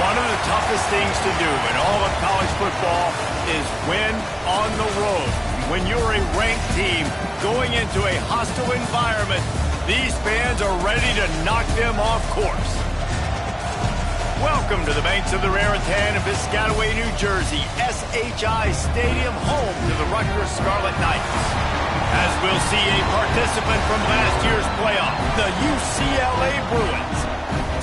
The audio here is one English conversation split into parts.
One of the toughest things to do in all of college football is win on the road. When you're a ranked team going into a hostile environment, these fans are ready to knock them off course. Welcome to the banks of the Raritan in Piscataway, New Jersey, SHI Stadium, home to the Rutgers Scarlet Knights. As we'll see a participant from last year's playoff, the UCLA Bruins,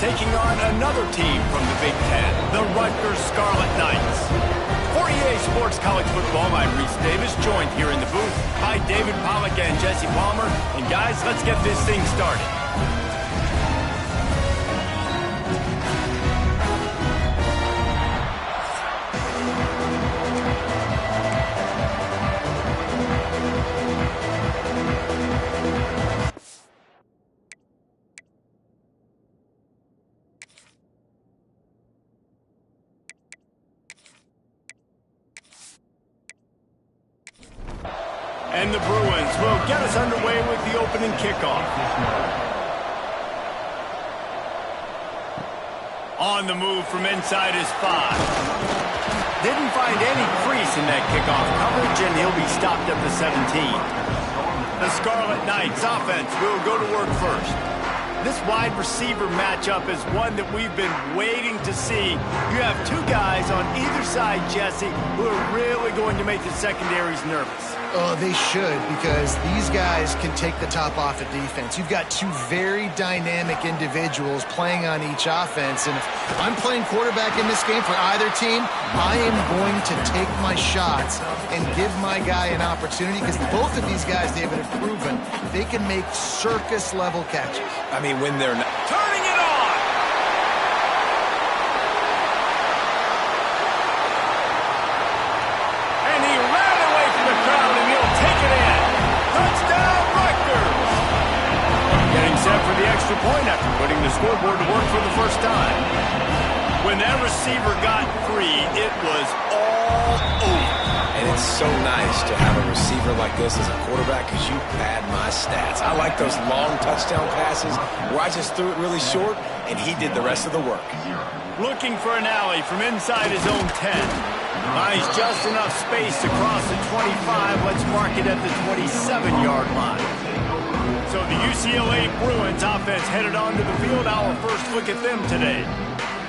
taking on another team from the Big Ten, the Rutgers Scarlet Knights. For EA Sports College Football, I'm Reese Davis, joined here in the booth by David Pollack and Jesse Palmer. And guys, let's get this thing started. And the Bruins will get us underway with the opening kickoff. On the move from inside his 5. Didn't find any crease in that kickoff coverage, and he'll be stopped at the 17. The Scarlet Knights offense will go to work first. This wide receiver matchup is one that we've been waiting to see. You have two guys on either side, Jesse, who are really going to make the secondaries nervous. Oh, they should, because these guys can take the top off of defense. You've got two very dynamic individuals playing on each offense, and if I'm playing quarterback in this game for either team, I am going to take my shots and give my guy an opportunity, because both of these guys, David, have proven they can make circus-level catches. I mean, when they're not turning it on! And he ran away from the crowd, and he'll take it in. Touchdown, Rutgers! Getting set for the extra point after putting the scoreboard to work for the first time. When that receiver got free, it was all over. And it's so nice to have a receiver like this as a quarterback because you pad my stats. I like those long touchdown passes where I just threw it really short and he did the rest of the work. Looking for an alley from inside his own 10. Finds just enough space to cross the 25. Let's mark it at the 27-yard line. So the UCLA Bruins offense headed onto the field. Our first look at them today.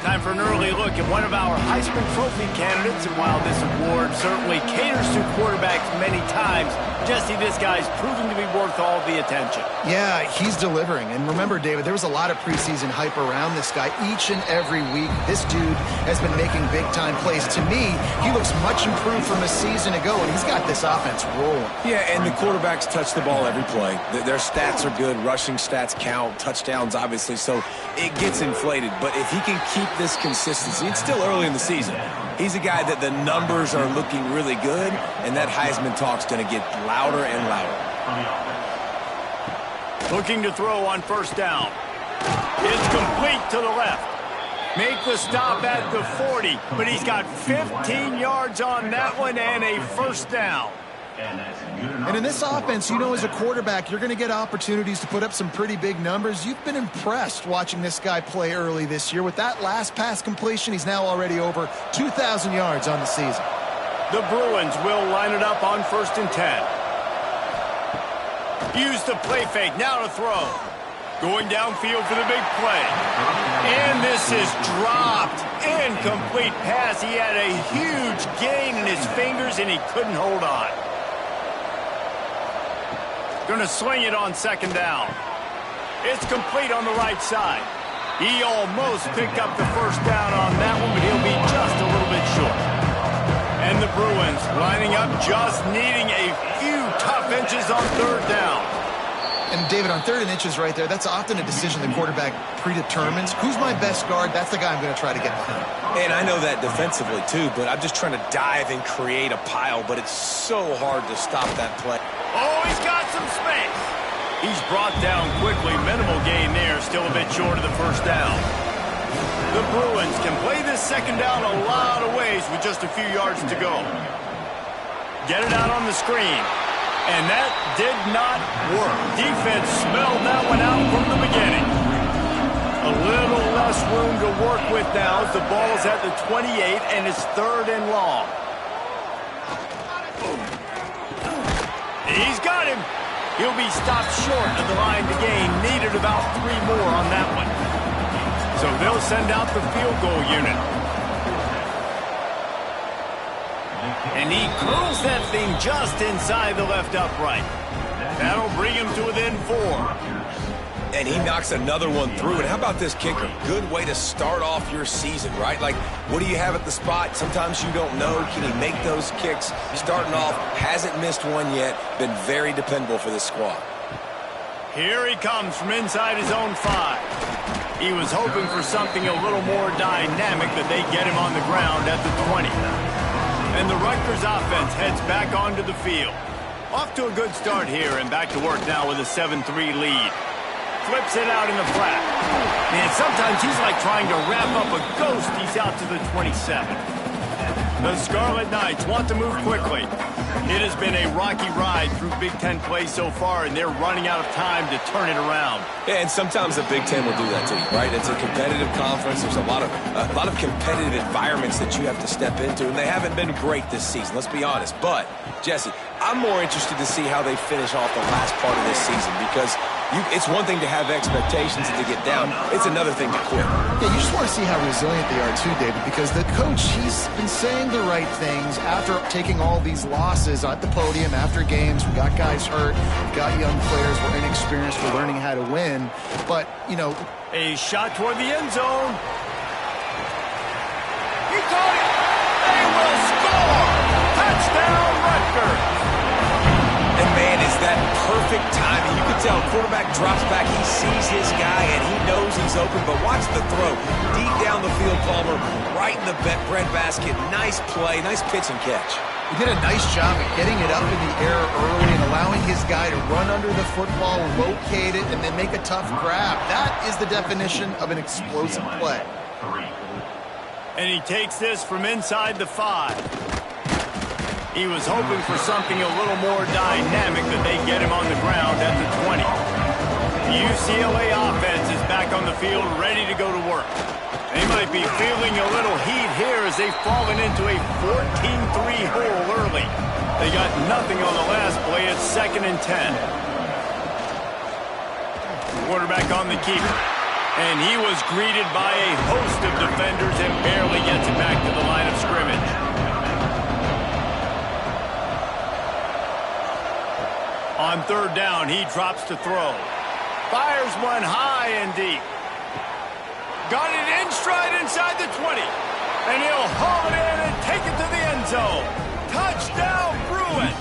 Time for an early look at one of our Heisman Trophy candidates, and while this award certainly caters to quarterbacks many times, Jesse, this guy's proving to be worth all the attention. Yeah, he's delivering. And remember, David, there was a lot of preseason hype around this guy. Each and every week, this dude has been making big-time plays. To me, he looks much improved from a season ago, and he's got this offense rolling. Yeah, and the quarterbacks touch the ball every play. Their stats are good. Rushing stats count. Touchdowns, obviously, so it gets inflated. But if he can keep this consistency, it's still early in the season. He's a guy that the numbers are looking really good, and that Heisman talk's going to get louder and louder. Looking to throw on first down. It's complete to the left. Make the stop at the 40, but he's got 15 yards on that one and a first down. And in this offense, you know, as a quarterback, you're going to get opportunities to put up some pretty big numbers. You've been impressed watching this guy play early this year. With that last pass completion, he's now already over 2,000 yards on the season. The Bruins will line it up on 1st and 10. Use the play fake, now to throw. Going downfield for the big play. And this is dropped. Incomplete pass. He had a huge gain in his fingers, and he couldn't hold on. Going to sling it on 2nd down. It's complete on the right side. He almost picked up the first down on that one, but he'll be just a little bit short. And the Bruins lining up, just needing a few tough inches on 3rd down. And, David, on 3rd and inches right there, that's often a decision the quarterback predetermines. Who's my best guard? That's the guy I'm going to try to get behind. And I know that defensively, too, but I'm just trying to dive and create a pile, but it's so hard to stop that play. Oh, he's got some space. He's brought down quickly. Minimal gain there. Still a bit short of the first down. The Bruins can play this 2nd down a lot of ways with just a few yards to go. Get it out on the screen. And that did not work. Defense smelled that one out from the beginning. A A little less room to work with now as the ball's at the 28 and it's 3rd and long. He's got him. He'll be stopped short of the line to gain. Needed about 3 more on that one. So they'll send out the field goal unit. And he curls that thing just inside the left upright. That'll bring him to within 4. And he knocks another one through. And how about this kicker? Good way to start off your season, right? Like, what do you have at the spot? Sometimes you don't know. Can he make those kicks? Starting off, hasn't missed one yet. Been very dependable for this squad. Here he comes from inside his own 5. He was hoping for something a little more dynamic, that they get him on the ground at the 20. And the Rutgers offense heads back onto the field. Off to a good start here and back to work now with a 7-3 lead. Flips it out in the flat. Man, sometimes he's like trying to wrap up a ghost. He's out to the 27. The Scarlet Knights want to move quickly. It has been a rocky ride through Big Ten play so far, and they're running out of time to turn it around. Yeah, and sometimes the Big Ten will do that to you, right? It's a competitive conference. There's a lot of competitive environments that you have to step into, and they haven't been great this season, let's be honest. But, Jesse, I'm more interested to see how they finish off the last part of this season, because it's one thing to have expectations and to get down. It's another thing to quit. Yeah, you just want to see how resilient they are too, David, because the coach, he's been saying the right things after taking all these losses at the podium after games. We got guys hurt, we got young players, we're inexperienced, we're learning how to win. But, you know, a shot toward the end zone. He caught it. They will score. Touchdown, Rutgers. And, man, is that perfect timing. You can tell quarterback drops back. He sees his guy, and he knows he's open. But watch the throw. Deep down the field, Palmer, right in the breadbasket. Nice play, nice pitch and catch. He did a nice job of getting it up in the air early and allowing his guy to run under the football, locate it, and then make a tough grab. That is the definition of an explosive play. And he takes this from inside the 5. He was hoping for something a little more dynamic, that they get him on the ground at the 20. The UCLA offense is back on the field, ready to go to work. They might be feeling a little heat here as they've fallen into a 14-3 hole early. They got nothing on the last play. It's 2nd and 10. Quarterback on the keeper. And he was greeted by a host of defenders and barely gets it back to the line of scrimmage. On 3rd down, he drops to throw. Fires one high and deep. Got it in stride inside the 20. And he'll haul it in and take it to the end zone. Touchdown, Bruins!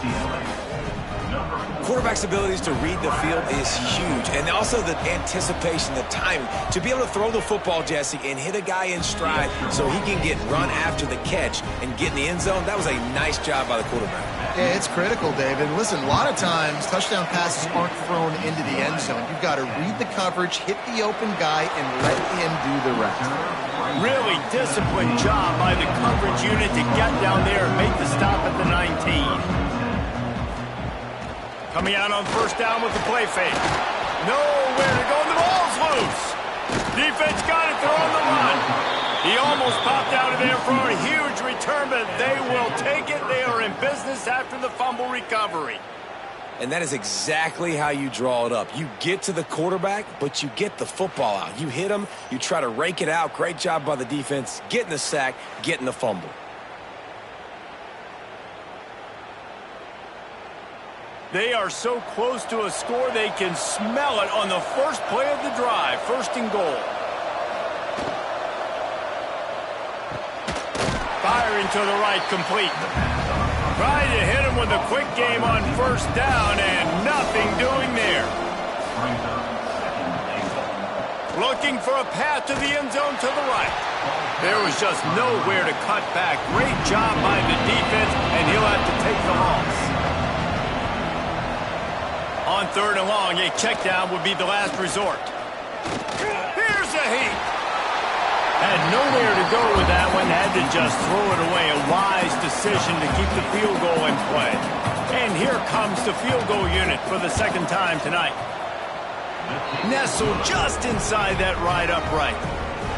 Quarterback's abilities to read the field is huge. And also the anticipation, the timing. To be able to throw the football, Jesse, and hit a guy in stride so he can get run after the catch and get in the end zone, that was a nice job by the quarterback. Yeah, it's critical, David. Listen, a lot of times touchdown passes aren't thrown into the end zone. You've got to read the coverage, hit the open guy, and let him do the rest. Really disciplined job by the coverage unit to get down there and make the stop at the 19. Coming out on 1st down with the play fake. Nowhere to go, and the ball's loose. Defense got it, they're on the run. He almost popped out of there for a huge return, but they will take it. They are in business after the fumble recovery. And that is exactly how you draw it up. You get to the quarterback, but you get the football out. You hit him, you try to rake it out. Great job by the defense, getting the sack, getting the fumble. They are so close to a score, they can smell it on the first play of the drive. 1st and goal. Firing to the right, complete. Trying to hit him with a quick game on 1st down, and nothing doing there. Looking for a path to the end zone to the right. There was just nowhere to cut back. Great job by the defense, and he'll have to take the loss. On 3rd and long, a check down would be the last resort. Here's a heat. Had nowhere to go with that one. Had to just throw it away. A wise decision to keep the field goal in play. And here comes the field goal unit for the 2nd time tonight. Nestled just inside that right upright.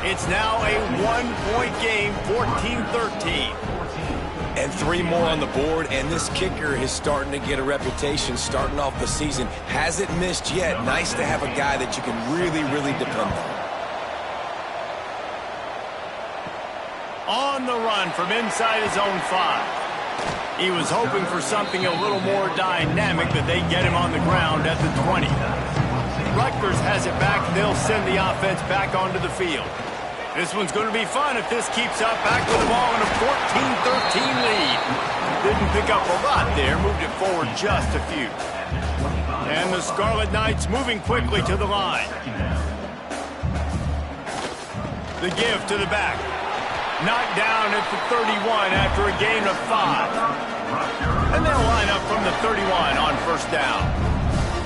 It's now a one-point game, 14-13. And 3 more on the board, and this kicker is starting to get a reputation starting off the season. Hasn't missed yet. Nice to have a guy that you can really, really depend on. On the run from inside his own 5. He was hoping for something a little more dynamic, but they get him on the ground at the 20. Rutgers has it back, and they'll send the offense back onto the field. This one's going to be fun if this keeps up. Back with the ball in a 14-13 lead. Didn't pick up a lot there, moved it forward just a few. And the Scarlet Knights moving quickly to the line. The give to the back. Knocked down at the 31 after a gain of 5. And they'll line up from the 31 on first down.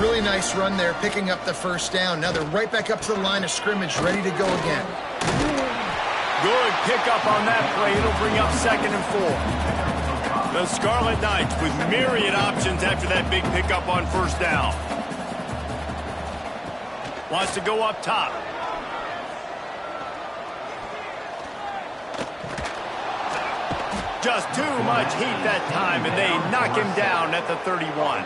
Really nice run there, picking up the first down. Now they're right back up to the line of scrimmage, ready to go again. Good pickup on that play. It'll bring up 2nd and 4. The Scarlet Knights with myriad options after that big pickup on first down. Wants to go up top. Just too much heat that time, and they knock him down at the 31.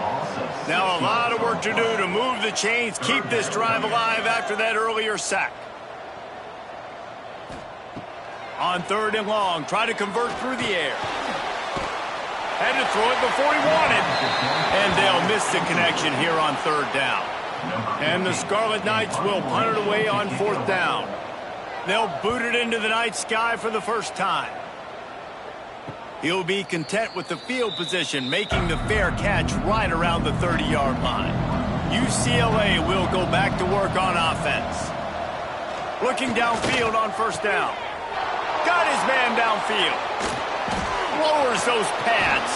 Now a lot of work to do to move the chains, keep this drive alive after that earlier sack. On 3rd and long, try to convert through the air. Had to throw it before he wanted. And they'll miss the connection here on 3rd down. And the Scarlet Knights will punt it away on 4th down. They'll boot it into the night sky for the first time. He'll be content with the field position, making the fair catch right around the 30-yard line. UCLA will go back to work on offense. Looking downfield on first down. Got his man downfield. Lowers those pads.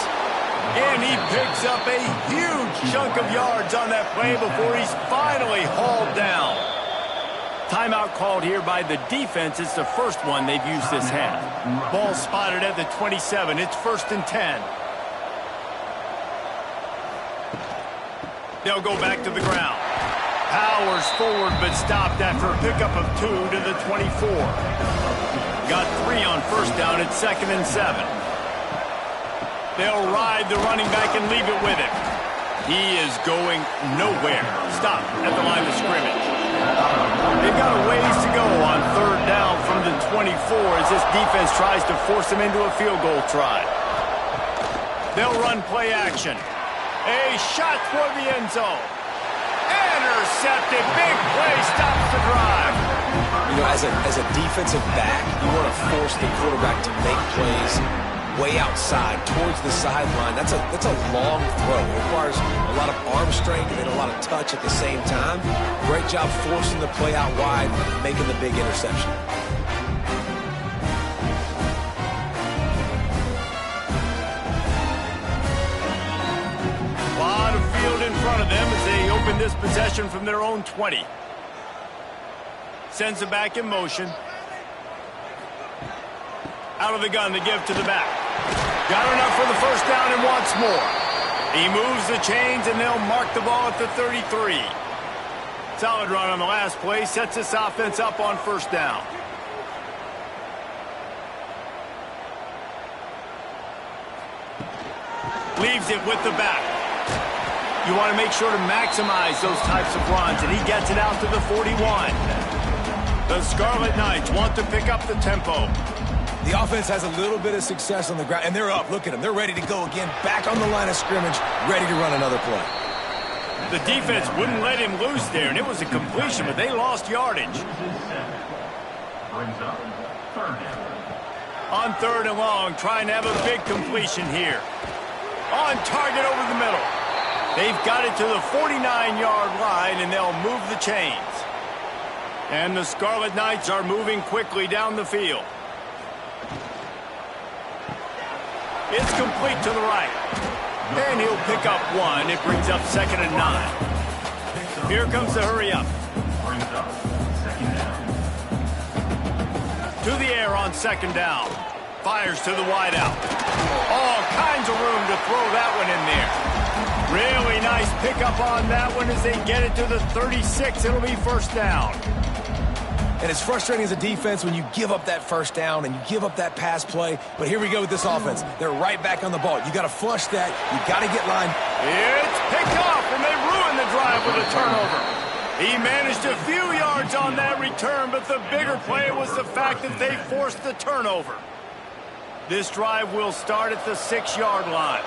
And he picks up a huge chunk of yards on that play before he's finally hauled down. Timeout called here by the defense. It's the first one they've used this half. Ball spotted at the 27. It's 1st and 10. They'll go back to the ground. Powers forward, but stopped after a pickup of 2 to the 24. Got 3 on first down at 2nd and 7. They'll ride the running back and leave it with him. He is going nowhere. Stop at the line of scrimmage. They've got a ways to go on 3rd down from the 24 as this defense tries to force him into a field goal try. They'll run play action. A shot toward the end zone. Intercepted. Big play stops the drive. You know, as a defensive back, you want to force the quarterback to make plays way outside towards the sideline. That's a long throw. It requires a lot of arm strength and a lot of touch at the same time. Great job forcing the play out wide, making the big interception. A lot of field in front of them as they open this possession from their own 20. Sends it back in motion. Out of the gun, the give to the back. Got enough for the first down and wants more. He moves the chains, and they'll mark the ball at the 33. Solid run on the last play. Sets this offense up on first down. Leaves it with the back. You want to make sure to maximize those types of runs, and he gets it out to the 41. The Scarlet Knights want to pick up the tempo. The offense has a little bit of success on the ground, and they're up. Look at them. They're ready to go again, back on the line of scrimmage, ready to run another play. The defense wouldn't let him loose there, and it was a completion, but they lost yardage. On 3rd and long, trying to have a big completion here. On target over the middle. They've got it to the 49-yard line, and they'll move the chains. And the Scarlet Knights are moving quickly down the field. It's complete to the right. And he'll pick up 1. It brings up 2nd and 9. Here comes the hurry up. To the air on 2nd down. Fires to the wide out. All kinds of room to throw that one in there. Really nice pickup on that one as they get it to the 36. It'll be first down. And it's frustrating as a defense when you give up that first down and you give up that pass play. But here we go with this offense. They're right back on the ball. You got to flush that. You got to get line. It's picked off, and they ruin the drive with a turnover. He managed a few yards on that return, but the bigger play was the fact that they forced the turnover. This drive will start at the 6-yard line.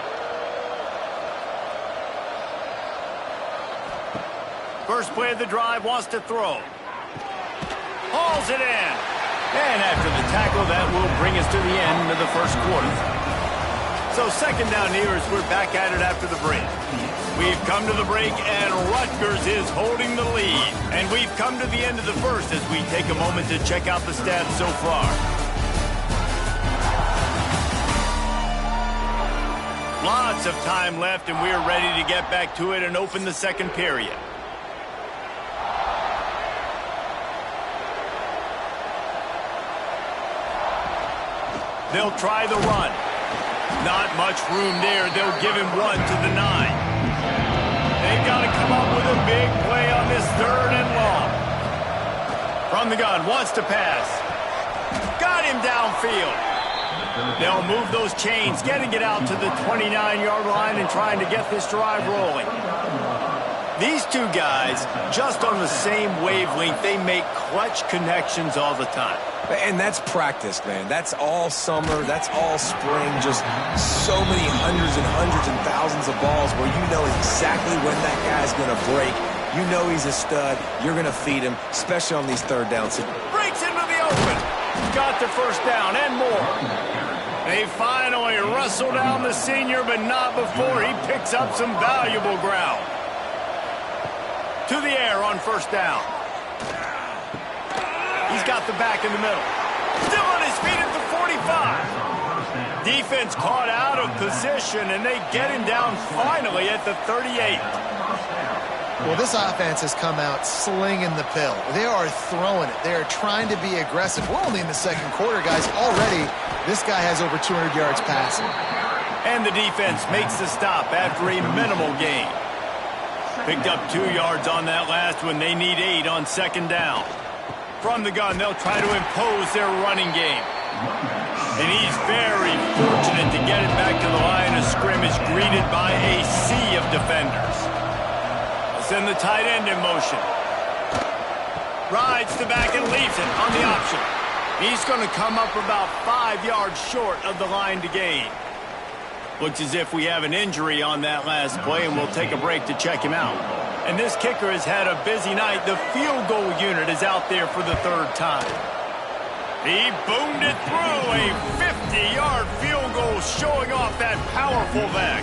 First play of the drive, wants to throw. Hauls it in. And after the tackle, that will bring us to the end of the first quarter. So second down here as we're back at it after the break. We've come to the break, and Rutgers is holding the lead. And we've come to the end of the first as we take a moment to check out the stats so far. Lots of time left, and we're ready to get back to it and open the second period. They'll try the run. Not much room there. They'll give him one to the 9. They've got to come up with a big play on this 3rd and long. From the gun, wants to pass. Got him downfield. They'll move those chains, getting it out to the 29-yard line and trying to get this drive rolling. These two guys, just on the same wavelength, they make clutch connections all the time. And that's practice, man. That's all summer. That's all spring. Just so many hundreds and thousands of balls where you know exactly when that guy's going to break. You know he's a stud. You're going to feed him, especially on these third downs. Breaks into the open. Got the first down and more. They finally wrestle down the senior, but not before he picks up some valuable ground. To the air on first down. He's got the back in the middle. Still on his feet at the 45. Defense caught out of position, and they get him down finally at the 38. Well, this offense has come out slinging the pill. They are throwing it. They are trying to be aggressive. We're only in the second quarter, guys. Already, this guy has over 200 yards passing. And the defense makes the stop after a minimal gain. Picked up 2 yards on that last one. They need 8 on second down. From the gun, they'll try to impose their running game. And he's very fortunate to get it back to the line of scrimmage, greeted by a sea of defenders. Send the tight end in motion. Rides the back and leaves it on the option. He's going to come up about 5 yards short of the line to gain. Looks as if we have an injury on that last play, and we'll take a break to check him out. And this kicker has had a busy night. The field goal unit is out there for the 3rd time. He boomed it through a 50-yard field goal, showing off that powerful back.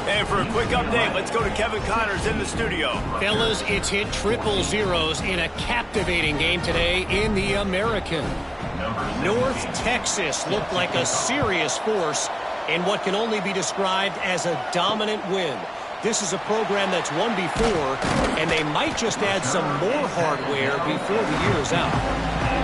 And for a quick update, let's go to Kevin Connors in the studio. Fellas, it's hit triple zeros in a captivating game today in the American. North Texas looked like a serious force in what can only be described as a dominant win. This is a program that's won before, and they might just add some more hardware before the year is out.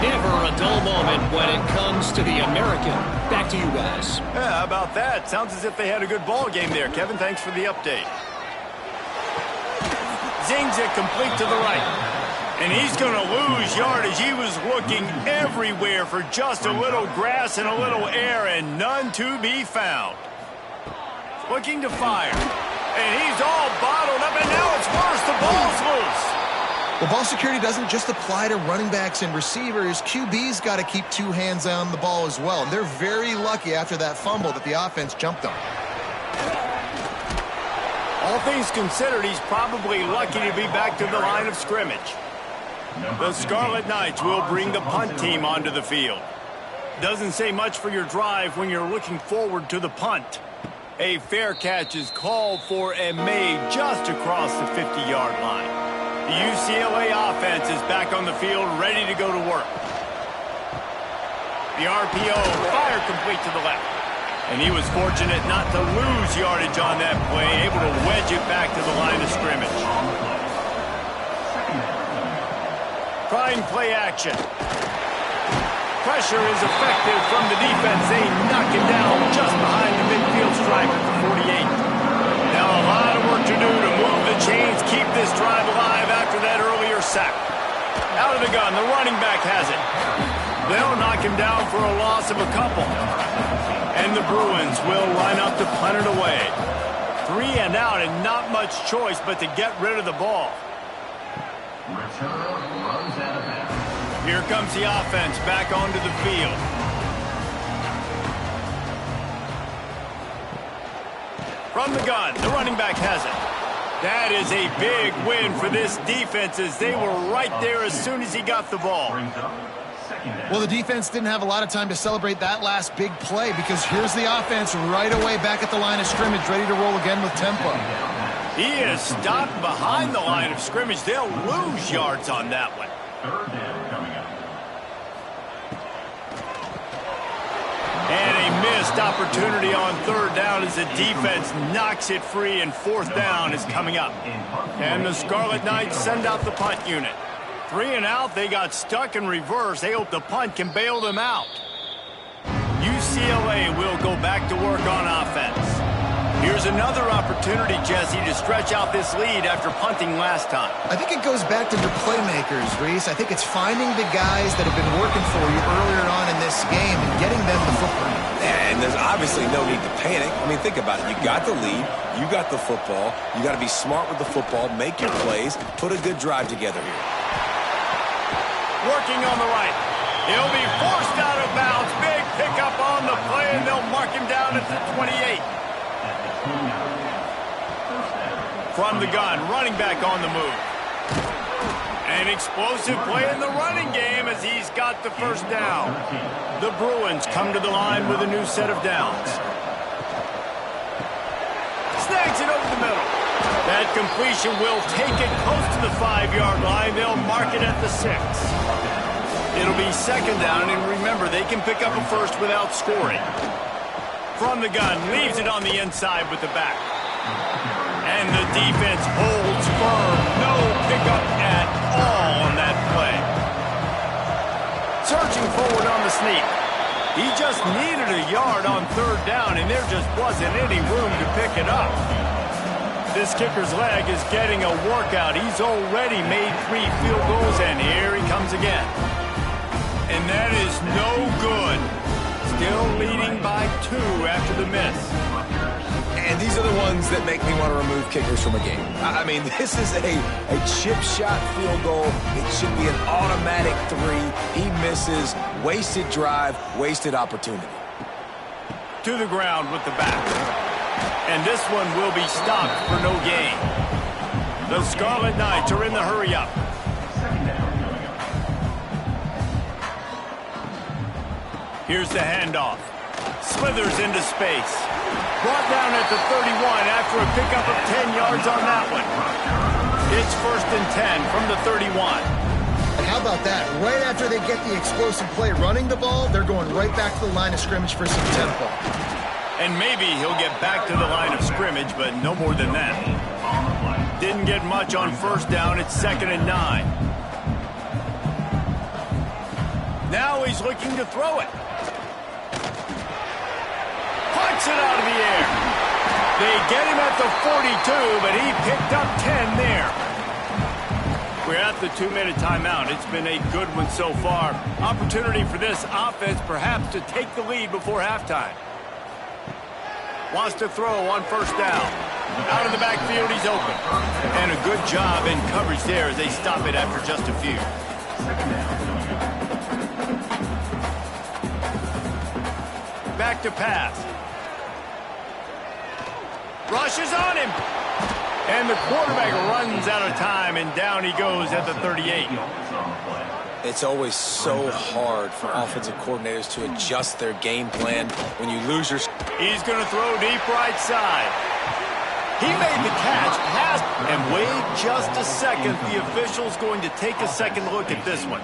Never a dull moment when it comes to the American. Back to you guys. Yeah, how about that? Sounds as if they had a good ball game there. Kevin, thanks for the update. Zings it complete to the right. And he's going to lose yardage. He was looking everywhere for just a little grass and a little air, and none to be found. Looking to fire. And he's all bottled up, and now it's worse. The ball's loose. Well, ball security doesn't just apply to running backs and receivers. QB's got to keep 2 hands on the ball as well. And they're very lucky after that fumble that the offense jumped on. All things considered, he's probably lucky to be back to the line of scrimmage. The Scarlet Knights will bring the punt team onto the field. Doesn't say much for your drive when you're looking forward to the punt. A fair catch is called for and made just across the 50-yard line. The UCLA offense is back on the field, ready to go to work. The RPO, fire complete to the left. And he was fortunate not to lose yardage on that play, able to wedge it back to the line of scrimmage. Trying play action. Pressure is effective from the defense. They knock it down just behind the midfield stripe at the 48. Now a lot of work to chains keep this drive alive after that earlier sack. Out of the gun, the running back has it. They'll knock him down for a loss of a couple. And the Bruins will line up to punt it away. 3 and out, and not much choice but to get rid of the ball. Here comes the offense back onto the field. From the gun, the running back has it. That is a big win for this defense as they were right there as soon as he got the ball. Well, the defense didn't have a lot of time to celebrate that last big play because here's the offense right away back at the line of scrimmage, ready to roll again with tempo. He is stopped behind the line of scrimmage. They'll lose yards on that one. And a missed opportunity on third down as the defense knocks it free, and fourth down is coming up. And the Scarlet Knights send out the punt unit. 3 and out, they got stuck in reverse. They hope the punt can bail them out. UCLA will go back to work on offense. Here's another opportunity, Jesse, to stretch out this lead after punting last time. I think it goes back to your playmakers, Reese. I think it's finding the guys that have been working for you earlier on in this game and getting them the football. And there's obviously no need to panic. I mean, think about it. You got the lead. You got the football. You got to be smart with the football, make your plays, put a good drive together here. Working on the right. He'll be forced out of bounds. Big pickup on the play, and they'll mark him down at the 28. From the gun, running back on the move. An explosive play in the running game as he's got the first down. The Bruins come to the line with a new set of downs. Snags it over the middle. That completion will take it close to the 5-yard line. They'll mark it at the 6. It'll be second down, and remember, they can pick up a first without scoring. From the gun, leaves it on the inside with the back. And the defense holds firm. No pickup at all on that play. Searching forward on the sneak. He just needed a yard on third down, and there just wasn't any room to pick it up. This kicker's leg is getting a workout. He's already made 3 field goals, and here he comes again. And that is no good. Still leading by 2 after the miss. And these are the ones that make me want to remove kickers from a game. I mean, this is a chip shot field goal. It should be an automatic 3. He misses. Wasted drive, wasted opportunity. To the ground with the back. And this one will be stopped for no gain. The Scarlet Knights are in the hurry-up. Here's the handoff. Slithers into space. Brought down at the 31 after a pickup of 10 yards on that one. It's first and 10 from the 31. And how about that? Right after they get the explosive play running the ball, they're going right back to the line of scrimmage for some tempo. And maybe he'll get back to the line of scrimmage, but no more than that. Didn't get much on first down. It's second and 9. Now he's looking to throw it. Punts it out of the air. They get him at the 42, but he picked up 10 there. We're at the 2-minute timeout. It's been a good one so far. Opportunity for this offense perhaps to take the lead before halftime. Wants to throw on first down. Out of the backfield, he's open. And a good job in coverage there as they stop it after just a few. Back to pass. Rushes on him. And the quarterback runs out of time, and down he goes at the 38. It's always so hard for offensive coordinators to adjust their game plan when you lose your... He's going to throw deep right side. He made the catch, passed, and wait just a second. The official's going to take a second look at this one.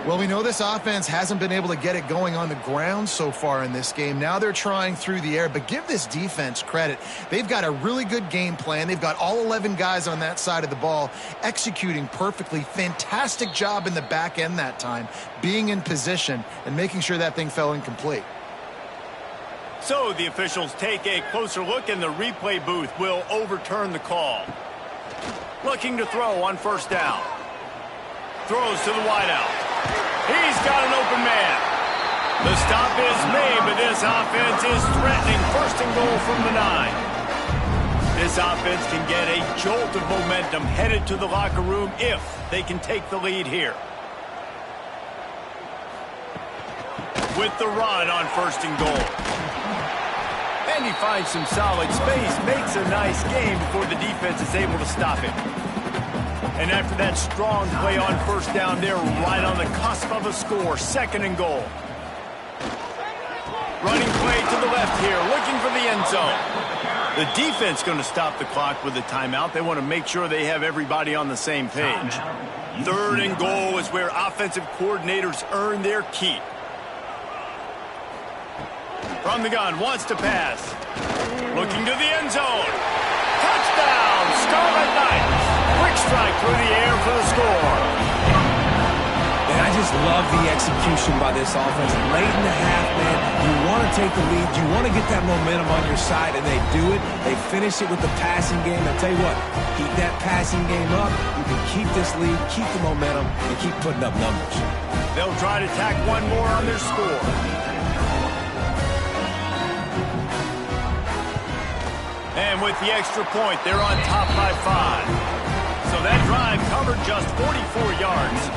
Well, we know this offense hasn't been able to get it going on the ground so far in this game. Now they're trying through the air, but give this defense credit. They've got a really good game plan. They've got all 11 guys on that side of the ball executing perfectly. Fantastic job in the back end that time, being in position and making sure that thing fell incomplete. So the officials take a closer look, and the replay booth will overturn the call. Looking to throw on first down. Throws to the wideout. He's got an open man. The stop is made, but this offense is threatening. First and goal from the 9. This offense can get a jolt of momentum headed to the locker room if they can take the lead here. With the run on first and goal. And he finds some solid space, makes a nice game before the defense is able to stop him. And after that strong play on first down, they're right on the cusp of a score. Second and goal. Running play to the left here, looking for the end zone. The defense going to stop the clock with a timeout. They want to make sure they have everybody on the same page. Third and goal is where offensive coordinators earn their keep. From the gun, wants to pass. Looking to the end zone. Touchdown, Scarlet Knights. Quick strike through the air for the score. And I just love the execution by this offense. Late in the half, man, you want to take the lead. You want to get that momentum on your side, and they do it. They finish it with the passing game. I tell you what, keep that passing game up. You can keep this lead, keep the momentum, and keep putting up numbers. They'll try to tack one more on their score. And with the extra point, they're on top by 5. So that drive covered just 44 yards.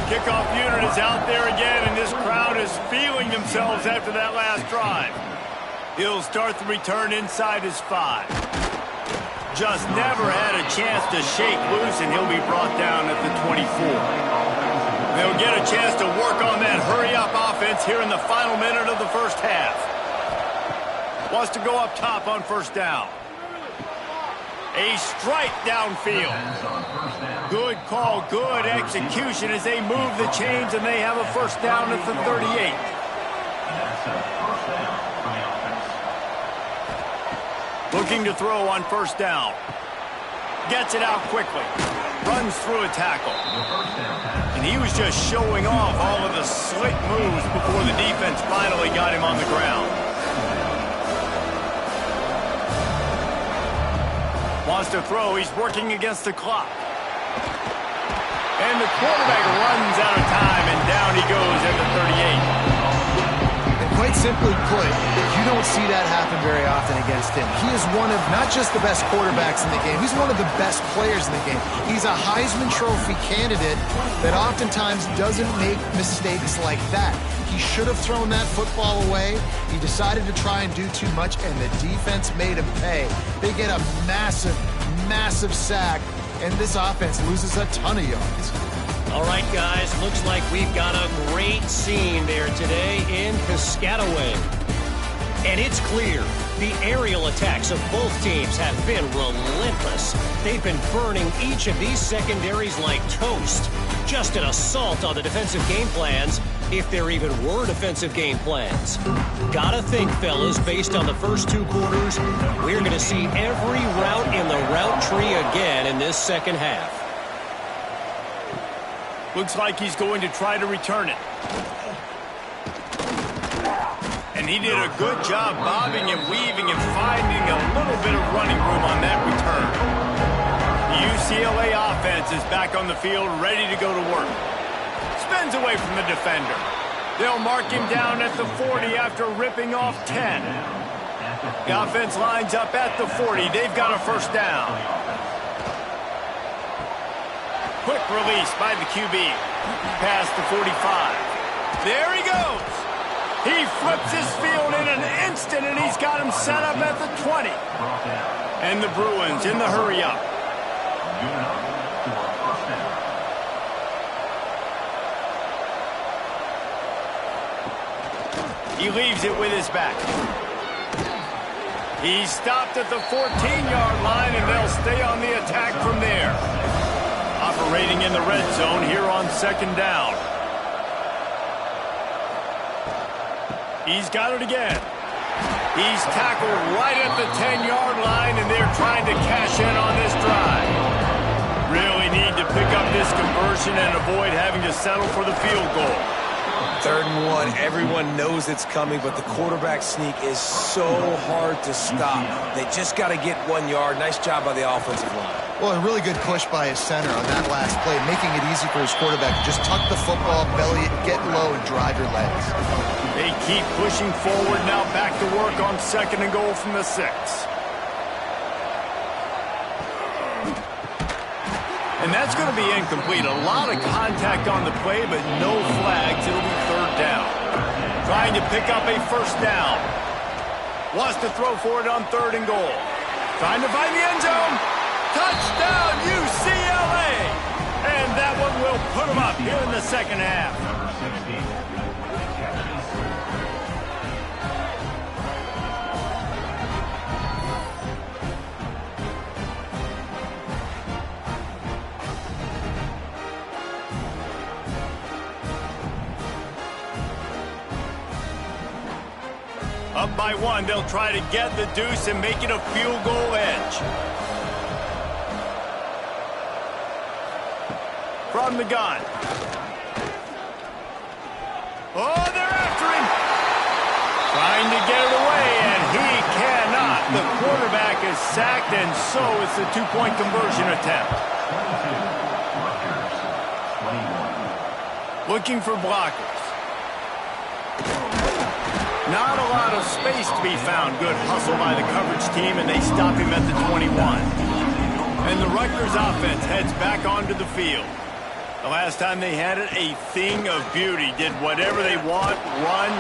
Kickoff unit is out there again, and this crowd is feeling themselves after that last drive. He'll start the return inside his 5. Just never had a chance to shake loose, and he'll be brought down at the 24. They'll get a chance to work on that hurry-up offense here in the final minute of the first half. Wants to go up top on first down. A strike downfield. Good call, good execution as they move the chains, and they have a first down at the 38. Looking to throw on first down. Gets it out quickly. Runs through a tackle. And he was just showing off all of the slick moves before the defense finally got him on the ground. Wants to throw. He's working against the clock. And the quarterback runs out of time, and down he goes at the 38. And quite simply put, you don't see that happen very often against him. He is one of not just the best quarterbacks in the game, he's one of the best players in the game. He's a Heisman Trophy candidate that oftentimes doesn't make mistakes like that. He should have thrown that football away. He decided to try and do too much, and the defense made him pay. They get a massive, massive sack, and this offense loses a ton of yards. All right, guys, looks like we've got a great scene there today in Piscataway. And it's clear the aerial attacks of both teams have been relentless. They've been burning each of these secondaries like toast. Just an assault on the defensive game plans, if there even were defensive game plans. Gotta think, fellas, based on the first 2 quarters, we're going to see every route in the route tree again in this second half. Looks like he's going to try to return it. And he did a good job bobbing and weaving and finding a little bit of running room on that return. The UCLA offense is back on the field, ready to go to work. Spins away from the defender. They'll mark him down at the 40 after ripping off 10. The offense lines up at the 40. They've got a first down. Quick release by the QB. Past the 45. There he goes. He flips his field in an instant, and he's got him set up at the 20. And the Bruins in the hurry-up. He leaves it with his back. He's stopped at the 14-yard line, and they'll stay on the attack from there. Operating in the red zone here on second down. He's got it again. He's tackled right at the 10-yard line, and they're trying to cash in on this drive. Really need to pick up this conversion and avoid having to settle for the field goal. 3rd and 1, everyone knows it's coming, but the quarterback sneak is so hard to stop. They just got to get 1 yard. Nice job by the offensive line. Well, a really good push by his center on that last play, making it easy for his quarterback to just tuck the football, belly it, get low, and drive your legs. They keep pushing forward, now back to work on 2nd and goal from the 6. And that's going to be incomplete. A lot of contact on the play, but no flags. It'll be 3rd down. Trying to pick up a 1st down. Wants to throw for it on 3rd and goal. Trying to find the end zone. Touchdown, UCLA! And that one will put them up here in the 2nd half. Up by 1, they'll try to get the deuce and make it a field goal edge. From the gun. Oh, they're after him. Trying to get it away, and he cannot. The quarterback is sacked, and so it's a 2-point conversion attempt. Looking for blockers. Not a lot of space to be found. Good hustle by the coverage team, and they stop him at the 21. And the Rutgers offense heads back onto the field. The last time they had it, a thing of beauty. Did whatever they want, run,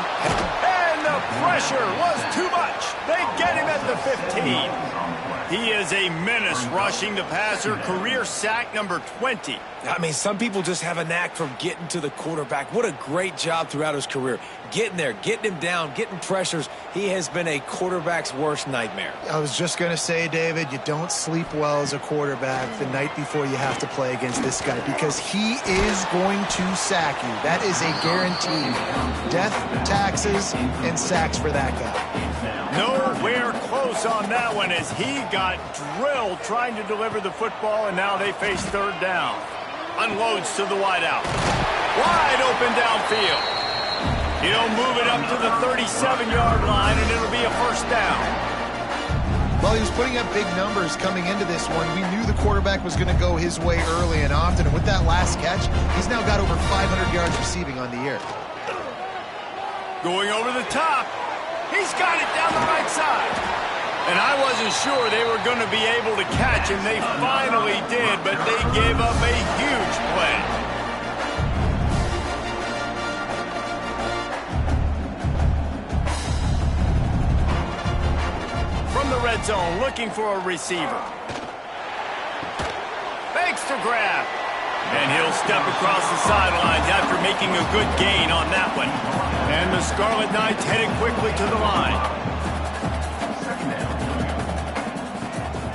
and the pressure was too much. They get him at the 15. He is a menace rushing the passer. Career sack number 20. I mean, some people just have a knack for getting to the quarterback. What a great job throughout his career. Getting there, getting him down, getting pressures. He has been a quarterback's worst nightmare. I was just going to say, David, you don't sleep well as a quarterback the night before you have to play against this guy because he is going to sack you. That is a guarantee. Death, taxes, and sacks for that guy. Nowhere close on that one as he got drilled trying to deliver the football, and now they face 3rd down. Unloads to the wideout. Wide open downfield. He'll move it up to the 37-yard line, and it'll be a 1st down. Well, he was putting up big numbers coming into this one. We knew the quarterback was going to go his way early and often, and with that last catch, he's now got over 500 yards receiving on the year. Going over the top. He's got it down the right side. And I wasn't sure they were going to be able to catch him. They finally did, but they gave up a huge play. From the red zone, looking for a receiver. Fakes to grab. And he'll step across the sidelines after making a good gain on that one. And the Scarlet Knights heading quickly to the line.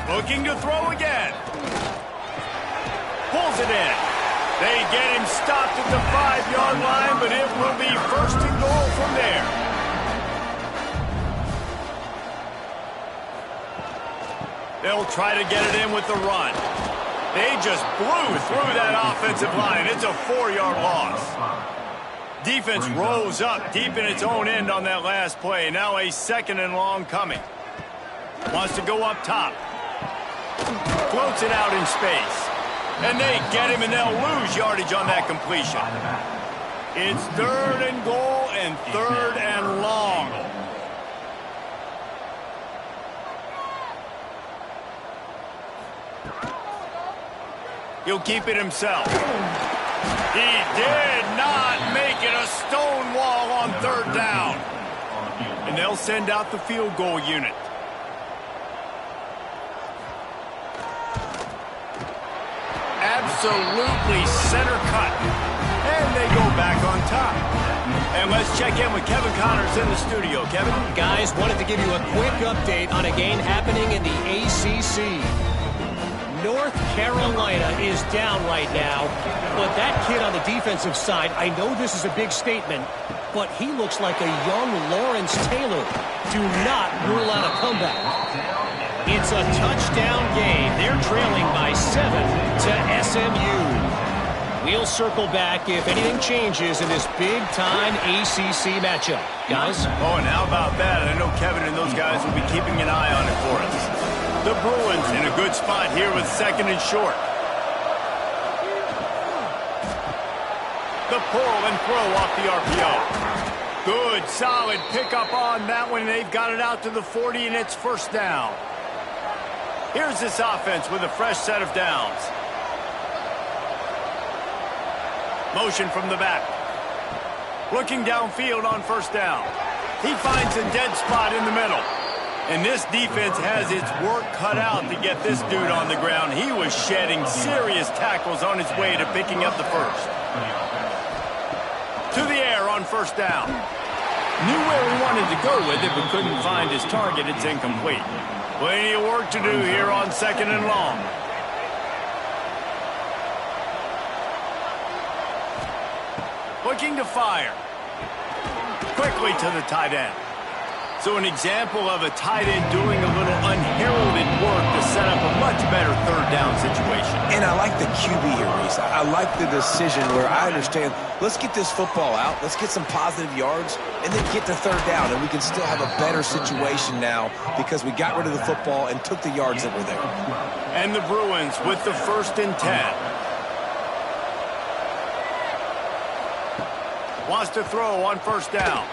Looking to throw again. Pulls it in. They get him stopped at the 5-yard line, but it will be 1st and goal from there. They'll try to get it in with the run. They just blew through that offensive line. It's a 4-yard loss. Defense rolls up deep in its own end on that last play. Now a 2nd and long coming. Wants to go up top. Floats it out in space. And they get him, and they'll lose yardage on that completion. It's 3rd and goal and 3rd and long. He'll keep it himself. He did not make it a stone wall on 3rd down. And they'll send out the field goal unit. Absolutely center cut. And they go back on top. And let's check in with Kevin Connors in the studio. Kevin? Guys, wanted to give you a quick update on a game happening in the ACC. North Carolina is down right now, but that kid on the defensive side, I know this is a big statement, but he looks like a young Lawrence Taylor. Do not rule out a comeback. It's a touchdown game. They're trailing by 7 to SMU. We'll circle back if anything changes in this big-time ACC matchup. Guys? Oh, and how about that? I know Kevin and those guys will be keeping an eye on it for us. The Bruins in a good spot here with second and short. The pull and throw off the RPO. Good, solid pickup on that one. They've got it out to the 40, and it's first down. Here's this offense with a fresh set of downs. Motion from the back. Looking downfield on first down. He finds a dead spot in the middle. And this defense has its work cut out to get this dude on the ground. He was shedding serious tackles on his way to picking up the first. To the air on first down. Knew where he wanted to go with it, but couldn't find his target. It's incomplete. Plenty of work to do here on second and long. Looking to fire. Quickly to the tight end. So an example of a tight end doing a little unheralded work to set up a much better third down situation. And I like the QB here, Reese. I like the decision where I understand, let's get this football out, let's get some positive yards, and then get to third down, and we can still have a better situation now because we got rid of the football and took the yards that were there. And the Bruins with the 1st and 10. Wants to throw on first down.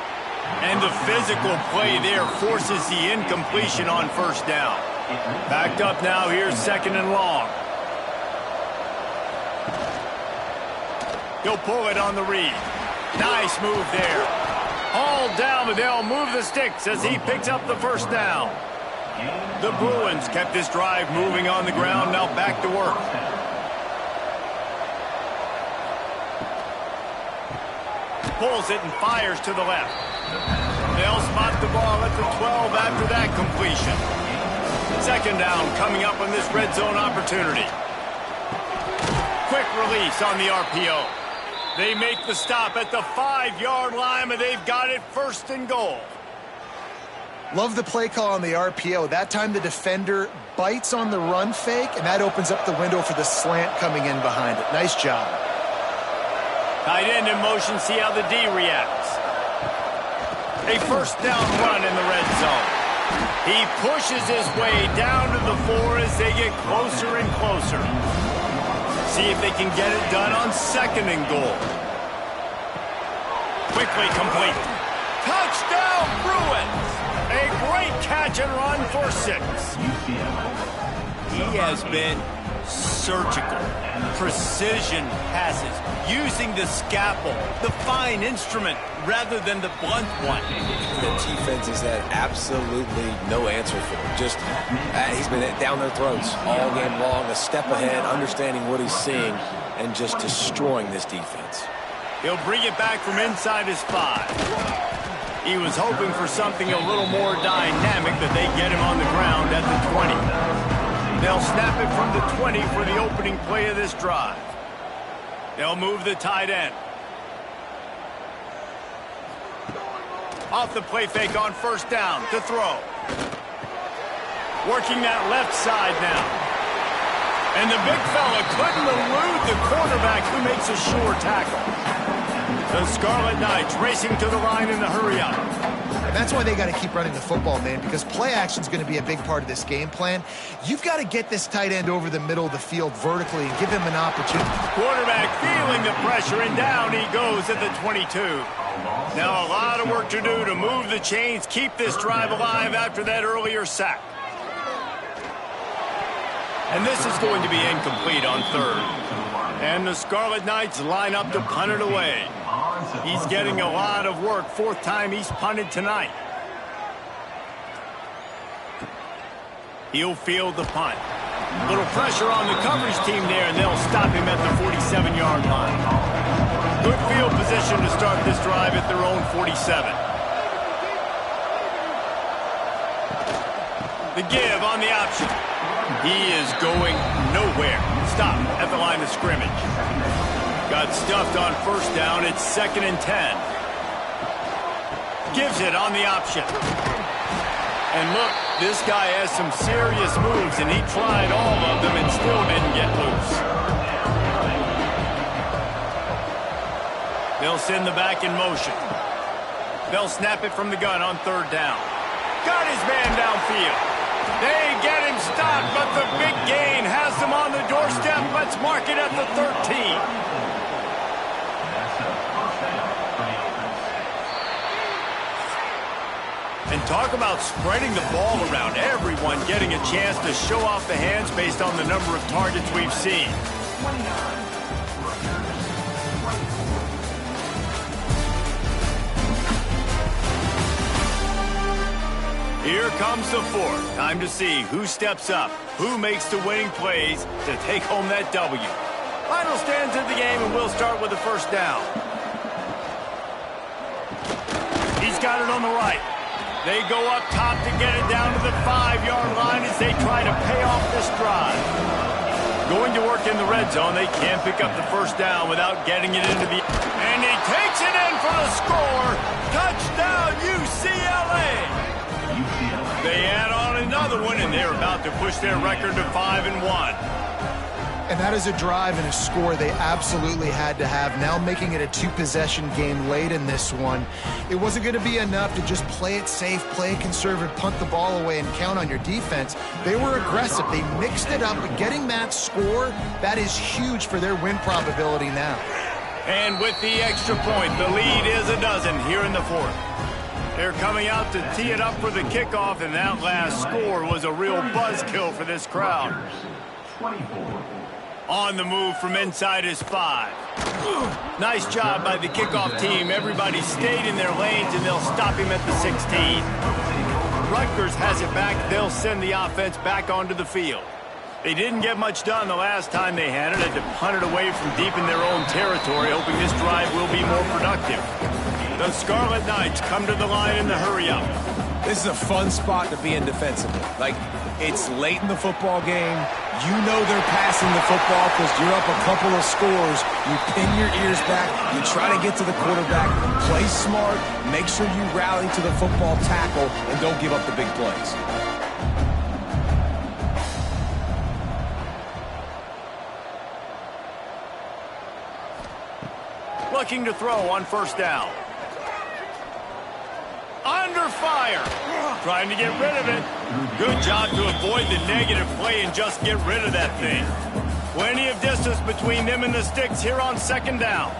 And the physical play there forces the incompletion on first down. Backed up now, here's second and long. He'll pull it on the read. Nice move there. Hauled down, but they'll move the sticks as he picks up the first down. The Bruins kept this drive moving on the ground, now back to work. Pulls it and fires to the left. They'll spot the ball at the 12 after that completion. Second down coming up on this red zone opportunity. Quick release on the RPO. They make the stop at the 5-yard line, but they've got it first and goal. Love the play call on the RPO. That time the defender bites on the run fake, and that opens up the window for the slant coming in behind it. Nice job. Tight end in motion, see how the D reacts. A first down run in the red zone. He pushes his way down to the 4 as they get closer and closer. See if they can get it done on second and goal. Quickly complete. Touchdown Bruins! A great catch and run for 6. He has been surgical, precision passes, using the scalpel, the fine instrument, rather than the blunt one. The defense has had absolutely no answer for him. Just, he's been down their throats all game long, a step ahead, understanding what he's seeing, and just destroying this defense. He'll bring it back from inside his 5. He was hoping for something a little more dynamic, but they get him on the ground at the 20. They'll snap it from the 20 for the opening play of this drive. They'll move the tight end. Off the play fake on first down to throw. Working that left side now. And the big fella couldn't elude the quarterback who makes a sure tackle. The Scarlet Knights racing to the line in the hurry-up. That's why they got to keep running the football, man, because play action is going to be a big part of this game plan. You've got to get this tight end over the middle of the field vertically and give him an opportunity. Quarterback feeling the pressure, and down he goes at the 22. Now a lot of work to do to move the chains, keep this drive alive after that earlier sack. And this is going to be incomplete on third. And the Scarlet Knights line up to punt it away. He's getting a lot of work. 4th time he's punted tonight. He'll field the punt. Little pressure on the coverage team there, and they'll stop him at the 47-yard line. Good field position to start this drive at their own 47. The give on the option. He is going nowhere. Stop at the line of scrimmage. Got stuffed on first down. It's 2nd and 10. Gives it on the option. And look, this guy has some serious moves, and he tried all of them and still didn't get loose. They'll send the back in motion. They'll snap it from the gun on third down. Got his man downfield. They get him stopped, but the big gain has them on the doorstep. Let's mark it at the 13. And talk about spreading the ball around. Everyone getting a chance to show off the hands based on the number of targets we've seen. Here comes the fourth. Time to see who steps up, who makes the winning plays to take home that W. Final stands of the game, and we'll start with the first down. He's got it on the right. They go up top to get it down to the 5-yard line as they try to pay off this drive. Going to work in the red zone, they can't pick up the first down without getting it into the... And he takes it in for the score. Touchdown, UCLA. They add on another one, and they're about to push their record to 5-1. And that is a drive and a score they absolutely had to have. Now making it a two-possession game late in this one. It wasn't going to be enough to just play it safe, play it conservative, punt the ball away, and count on your defense. They were aggressive. They mixed it up. But getting that score, that is huge for their win probability now. And with the extra point, the lead is a dozen here in the fourth. They're coming out to tee it up for the kickoff, and that last score was a real buzzkill for this crowd. 24. On the move from inside his 5. Nice job by the kickoff team. Everybody stayed in their lanes, and they'll stop him at the 16. Rutgers has it back. They'll send the offense back onto the field. They didn't get much done the last time they had it. Had to punt it away from deep in their own territory, hoping this drive will be more productive. The Scarlet Knights come to the line in the hurry-up. This is a fun spot to be in defensively. Like, it's late in the football game. You know they're passing the football because you're up a couple of scores. You pin your ears back. You try to get to the quarterback. Play smart. Make sure you rally to the football tackle and don't give up the big plays. Looking to throw on first down. Under fire. Trying to get rid of it. Good job to avoid the negative play and just get rid of that thing. Plenty of distance between them and the sticks here on second down.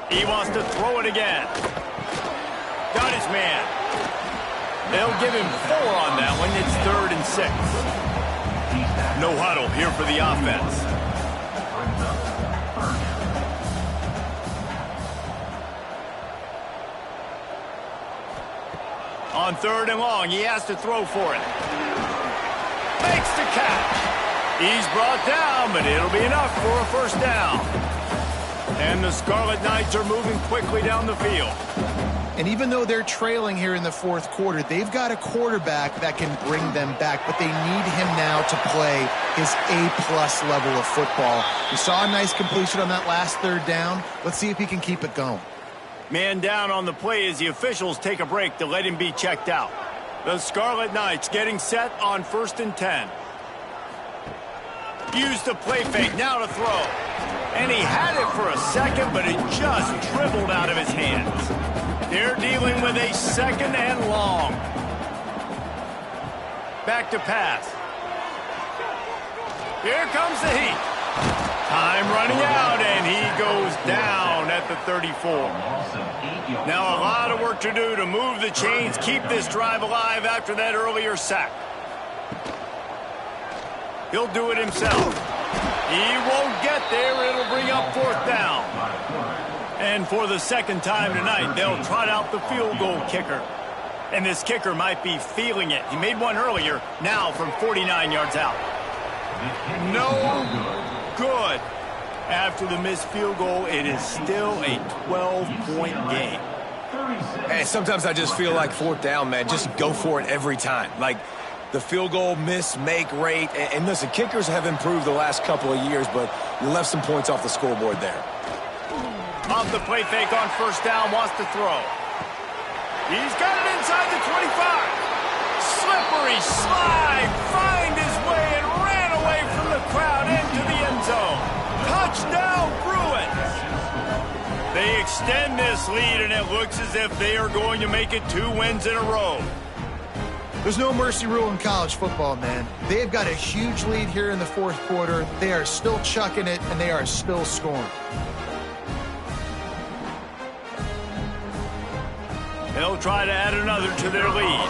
He wants to throw it again. Got his man. They'll give him 4 on that one. It's 3rd and 6. No huddle here for the offense. On 3rd and long, he has to throw for it. Makes the catch. He's brought down, but it'll be enough for a first down. And the Scarlet Knights are moving quickly down the field. And even though they're trailing here in the fourth quarter, they've got a quarterback that can bring them back, but they need him now to play his A-plus level of football. We saw a nice completion on that last 3rd down. Let's see if he can keep it going. Man down on the play as the officials take a break to let him be checked out. The Scarlet Knights getting set on 1st and 10. Used the play fake, now to throw. And he had it for a second, but it just dribbled out of his hands. They're dealing with a 2nd and long. Back to pass. Here comes the heat. Time running out, and he goes down at the 34. Now a lot of work to do to move the chains, keep this drive alive after that earlier sack. He'll do it himself. He won't get there. It'll bring up 4th down. And for the 2nd time tonight, they'll trot out the field goal kicker. And this kicker might be feeling it. He made one earlier, now from 49 yards out. No good. After the missed field goal, it is still a 12-point game. Hey, sometimes I just feel like 4th down, man. Just go for it every time. Like the field goal miss, make rate. And listen, kickers have improved the last couple of years, but you left some points off the scoreboard there. Off the play fake on 1st down, wants to throw. He's got it inside the 25. Slippery slide, find his way and ran away from the crowd into the end zone. Touchdown, Bruins! They extend this lead, and it looks as if they are going to make it 2 wins in a row. There's no mercy rule in college football, man. They've got a huge lead here in the fourth quarter. They are still chucking it, and they are still scoring. They'll try to add another to their lead.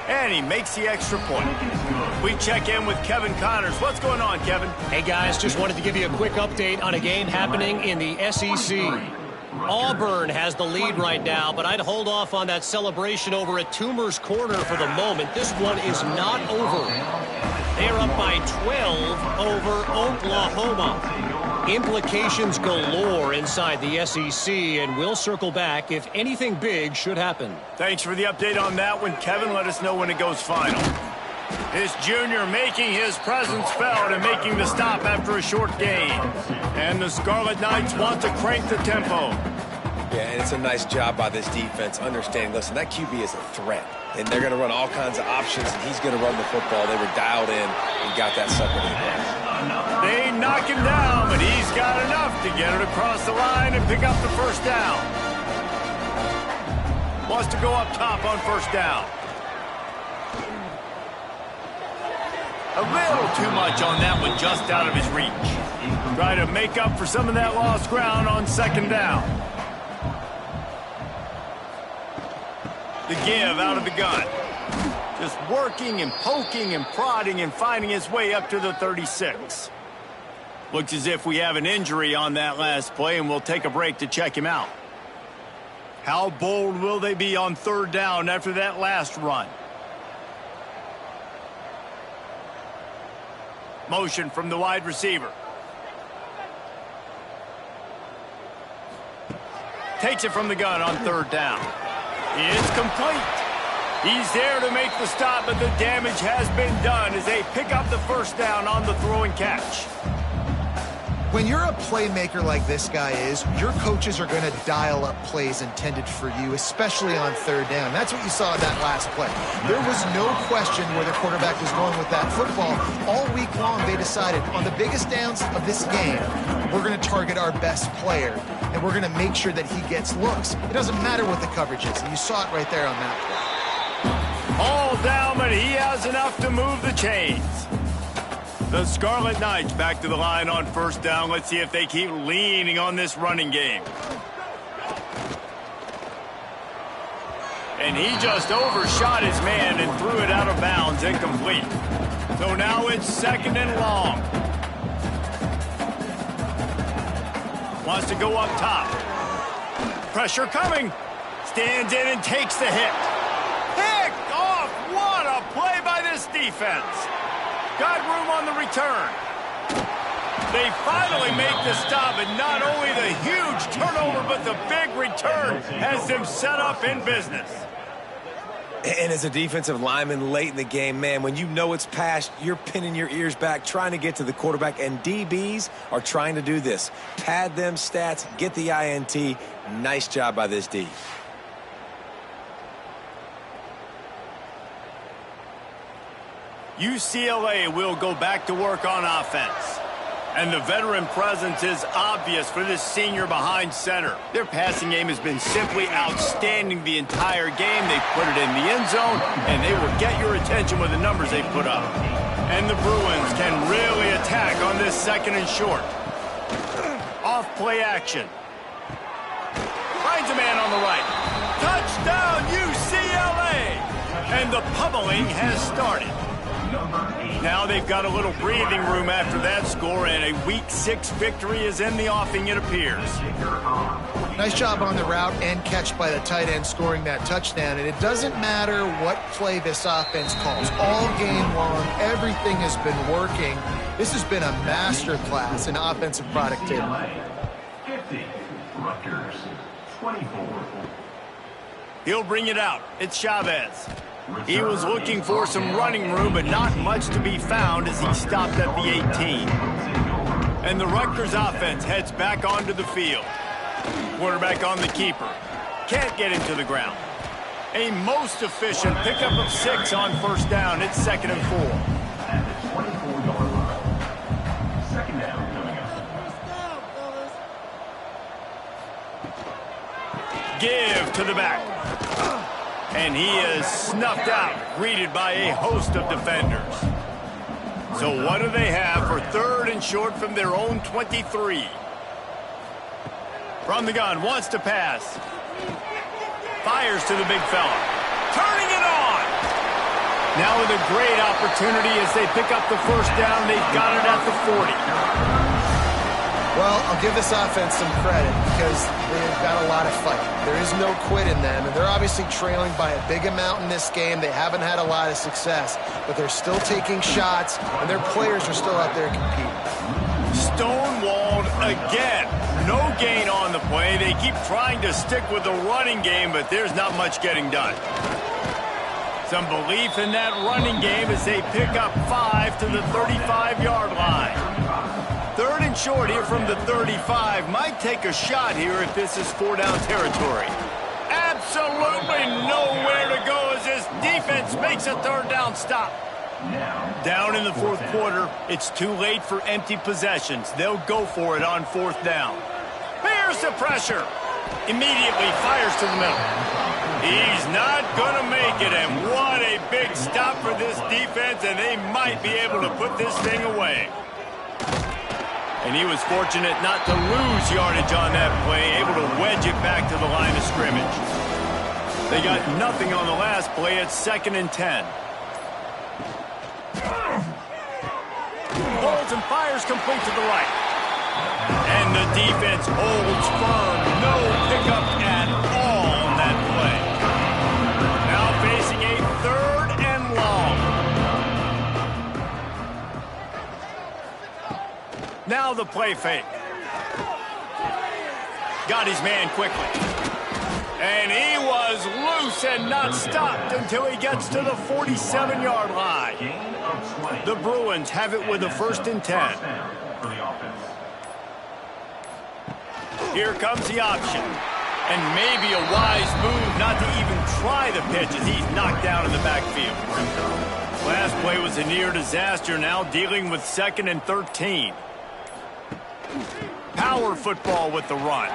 And he makes the extra point. We check in with Kevin Connors. What's going on, Kevin? Hey, guys, just wanted to give you a quick update on a game happening in the SEC. Auburn has the lead right now, but I'd hold off on that celebration over at Toomer's Corner for the moment. This one is not over. They're up by 12 over Oklahoma. Implications galore inside the SEC, and we'll circle back if anything big should happen. Thanks for the update on that one, Kevin. Let us know when it goes final. This junior making his presence felt and making the stop after a short gain. And the Scarlet Knights want to crank the tempo. Yeah, and it's a nice job by this defense. Understanding, listen, that QB is a threat. And they're going to run all kinds of options, and he's going to run the football. They were dialed in and got that sucker to the ground. They knock him down, but he's got enough to get it across the line and pick up the first down. Wants to go up top on first down. A little too much on that one, just out of his reach. Try to make up for some of that lost ground on second down. The give out of the gun. Just working and poking and prodding and finding his way up to the 36. Looks as if we have an injury on that last play, and we'll take a break to check him out. How bold will they be on third down after that last run? Motion from the wide receiver. Takes it from the gun on third down. It's complete. He's there to make the stop, but the damage has been done as they pick up the first down on the throw and catch. When you're a playmaker like this guy is, your coaches are going to dial up plays intended for you, especially on third down. That's what you saw in that last play. There was no question where the quarterback was going with that football. All week long, they decided on the biggest downs of this game, we're going to target our best player, and we're going to make sure that he gets looks. It doesn't matter what the coverage is, and you saw it right there on that play. All down, but he has enough to move the chains. The Scarlet Knights back to the line on first down. Let's see if they keep leaning on this running game. And he just overshot his man and threw it out of bounds, incomplete. So now it's second and long. Wants to go up top. Pressure coming. Stands in and takes the hit. Picked off. What a play by this defense. Got room on the return. They finally make the stop, and not only the huge turnover, but the big return has them set up in business. And as a defensive lineman late in the game, man, when you know it's past, you're pinning your ears back, trying to get to the quarterback, and DBs are trying to do this. Pad them stats, get the INT. Nice job by this D. UCLA will go back to work on offense. And the veteran presence is obvious for this senior behind center. Their passing game has been simply outstanding the entire game. They put it in the end zone, and they will get your attention with the numbers they put up. And the Bruins can really attack on this second and short. Off play action. Finds a man on the right. Touchdown, UCLA! And the pummeling has started. Now they've got a little breathing room after that score, and a Week 6 victory is in the offing, it appears. Nice job on the route and catch by the tight end scoring that touchdown. And it doesn't matter what play this offense calls. All game long, everything has been working. This has been a masterclass in offensive productivity. 50, Rutgers, 24. He'll bring it out. It's Chavez. He was looking for some running room, but not much to be found as he stopped at the 18. And the Rutgers offense heads back onto the field. Quarterback on the keeper. Can't get him to the ground. A most efficient pickup of 6 on first down. It's second and 4. At the 24-yard line. Second down. Give to the back. And he is snuffed out, greeted by a host of defenders. So what do they have for 3rd and short from their own 23? From the gun, wants to pass. Fires to the big fella. Turning it on. Now with a great opportunity as they pick up the first down. They've got it at the 40. Well, I'll give this offense some credit because they've got a lot of fight. There is no quit in them, and they're obviously trailing by a big amount in this game. They haven't had a lot of success, but they're still taking shots, and their players are still out there competing. Stonewalled again. No gain on the play. They keep trying to stick with the running game, but there's not much getting done. Some belief in that running game as they pick up 5 to the 35-yard line. 3rd and short here from the 35. Might take a shot here if this is 4-down territory. Absolutely nowhere to go as this defense makes a 3rd down stop. Down in the 4th quarter, it's too late for empty possessions. They'll go for it on 4th down. Here's the pressure. Immediately fires to the middle. He's not going to make it, and what a big stop for this defense, and they might be able to put this thing away. And he was fortunate not to lose yardage on that play, able to wedge it back to the line of scrimmage. They got nothing on the last play. It's 2nd and 10. Holds and fires complete to the right. And the defense holds firm. No pickup at all on that play. Now facing a 3rd and long. Now the play fake. Got his man quickly. And he was loose and not stopped until he gets to the 47-yard line. The Bruins have it with a 1st and 10. Here comes the option. And maybe a wise move not to even try the pitch as he's knocked down in the backfield. Last play was a near disaster, now dealing with 2nd and 13. Power football with the run.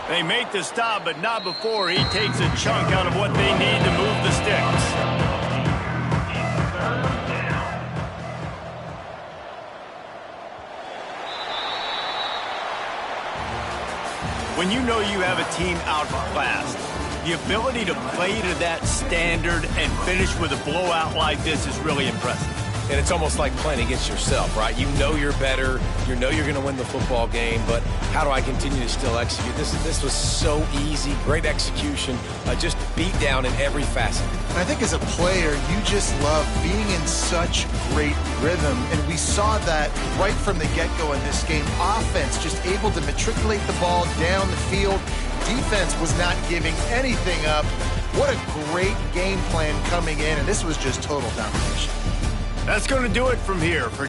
They make the stop, but not before he takes a chunk out of what they need to move the sticks. When you know you have a team outclassed, the ability to play to that standard and finish with a blowout like this is really impressive. And it's almost like playing against yourself, right? You know you're better. You know you're going to win the football game, but how do I continue to still execute? This was so easy. Great execution. Just beat down in every facet. I think as a player, you just love being in such great rhythm, and we saw that right from the get-go in this game. Offense just able to matriculate the ball down the field. Defense was not giving anything up. What a great game plan coming in, and this was just total domination. That's going to do it from here. For